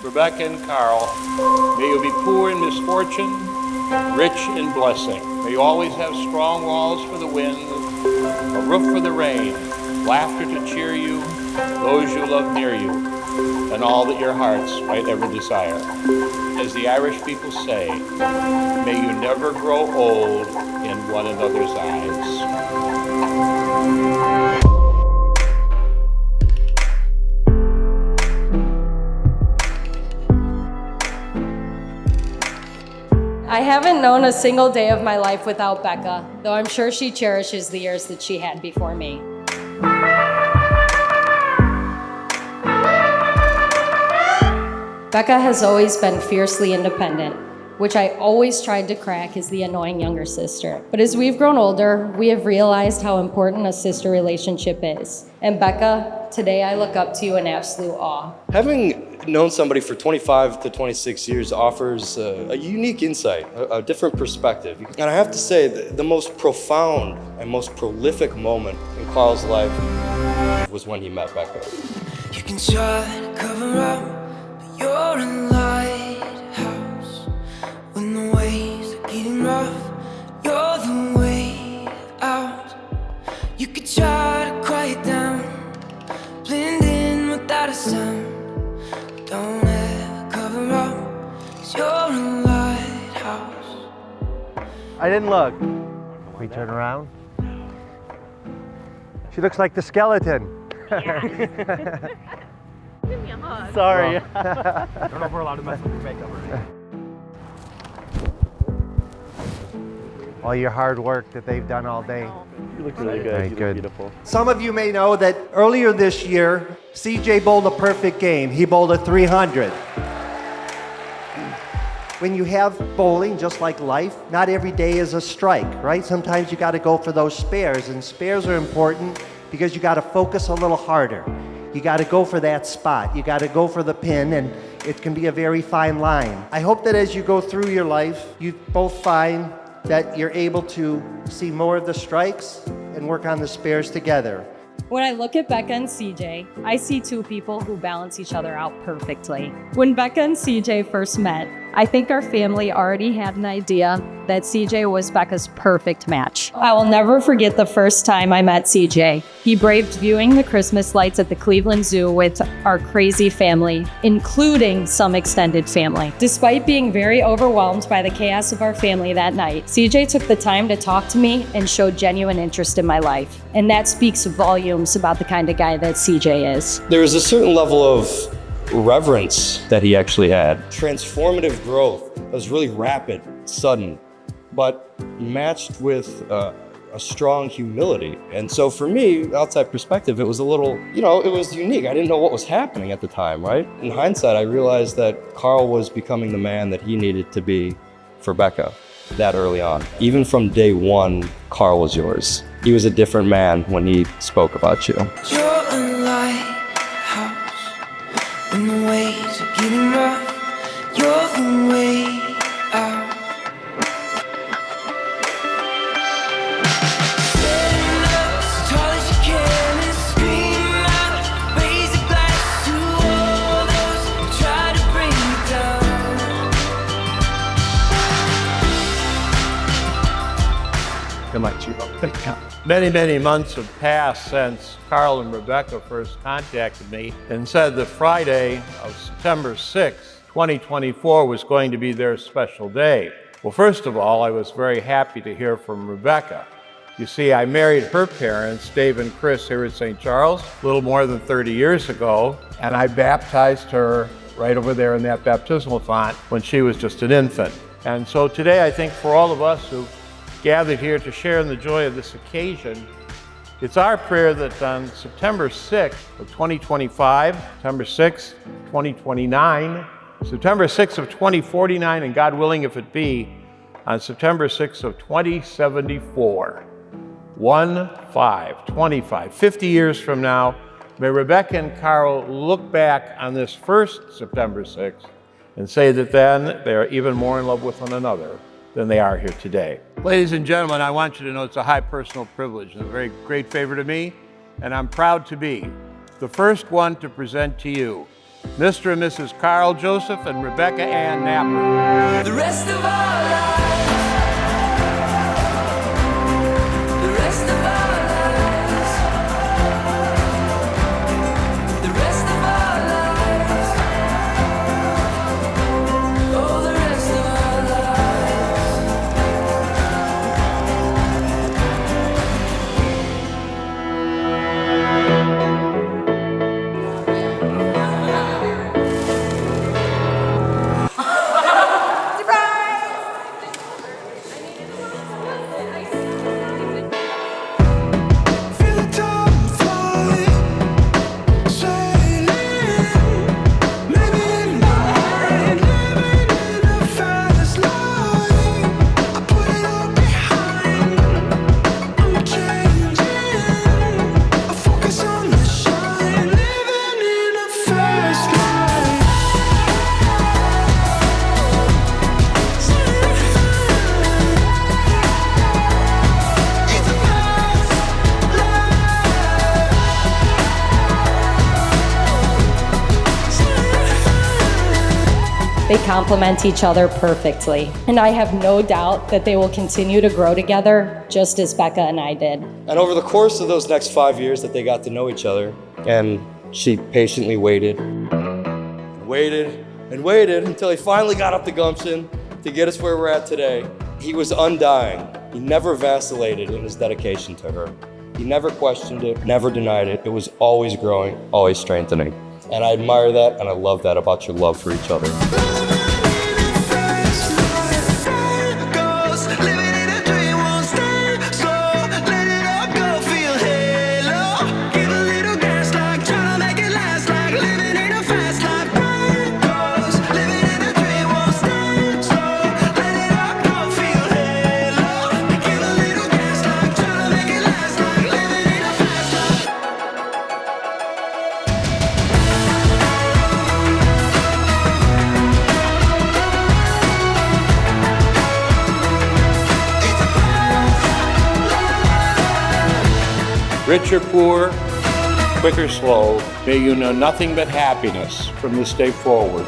Rebecca and Carl, may you be poor in misfortune, rich in blessing. May you always have strong walls for the wind, a roof for the rain, laughter to cheer you, those you love near you, and all that your hearts might ever desire. As the Irish people say, may you never grow old in one another's eyes. I haven't known a single day of my life without Becca, though I'm sure she cherishes the years that she had before me. Becca has always been fiercely independent, which I always tried to crack as the annoying younger sister. But as we've grown older, we have realized how important a sister relationship is. And Becca, today I look up to you in absolute awe. Having known somebody for 25 to 26 years offers a unique insight, a different perspective. And I have to say, the most profound and most prolific moment in Carl's life was when he met Becca. You can try to cover up, but you're a lighthouse. When the waves are getting rough, you're the way out. You could try to quiet down, blend in without a sound. Don't ever cover up, 'cause you're a lighthouse. I didn't look. We turn around. She looks like the skeleton. Yeah. Give me a hug. Sorry. I don't know if we're allowed to mess with your makeup or anything. All your hard work that they've done all day. You look really good. Very You look good. beautiful. Some of you may know that earlier this year, CJ bowled a perfect game. He bowled a 300. When you have bowling, just like life, not every day is a strike, right? Sometimes you got to go for those spares, and spares are important because you got to focus a little harder. You got to go for that spot. You got to go for the pin, and it can be a very fine line. I hope that as you go through your life, you both find that you're able to see more of the strikes and work on the spares together. When I look at Becca and CJ, I see two people who balance each other out perfectly. When Becca and CJ first met, I think our family already had an idea that CJ was Becca's perfect match. I will never forget the first time I met CJ. He braved viewing the Christmas lights at the Cleveland Zoo with our crazy family, including some extended family. Despite being very overwhelmed by the chaos of our family that night, CJ took the time to talk to me and showed genuine interest in my life. And that speaks volumes about the kind of guy that CJ is. There was a certain level of reverence that he actually had. Transformative growth that was really rapid, sudden, but matched with a strong humility. And so for me, outside perspective, it was a little, it was unique. I didn't know what was happening at the time, right? In hindsight, I realized that Carl was becoming the man that he needed to be for Becca that early on. Even from day one, Carl was yours. He was a different man when he spoke about you. You're a lighthouse. When the waves are getting rough, you're the way out. Stand up as tall as you can and scream out. Raise a glass to all those who try to bring you down. Good night, Chico. Thank you. Many, many months have passed since Carl and Rebecca first contacted me and said that Friday of September 6th, 2024 was going to be their special day. Well, first of all, I was very happy to hear from Rebecca. You see, I married her parents, Dave and Chris, here at St. Charles, a little more than 30 years ago, and I baptized her right over there in that baptismal font when she was just an infant. And so today, I think for all of us who gathered here to share in the joy of this occasion, it's our prayer that on September 6th of 2025, September 6th, 2029, September 6th of 2049, and God willing if it be, on September 6th of 2074, 50 years from now, may Rebecca and Carl look back on this first September 6th and say that then they are even more in love with one another than they are here today. Ladies and gentlemen, I want you to know it's a high personal privilege and a very great favor to me, and I'm proud to be the first one to present to you Mr. and Mrs. Carl Joseph and Rebecca Ann Napper. The rest of our lives. The rest of our lives. The rest of our lives. Oh, the rest of our They complement each other perfectly, and I have no doubt that they will continue to grow together just as Becca and I did. And over the course of those next 5 years that they got to know each other, and she patiently waited, and waited, and waited until he finally got up the gumption to get us where we're at today. He was undying. He never vacillated in his dedication to her. He never questioned it, never denied it. It was always growing, always strengthening. And I admire that, and I love that about your love for each other. Rich or poor, quick or slow, may you know nothing but happiness from this day forward.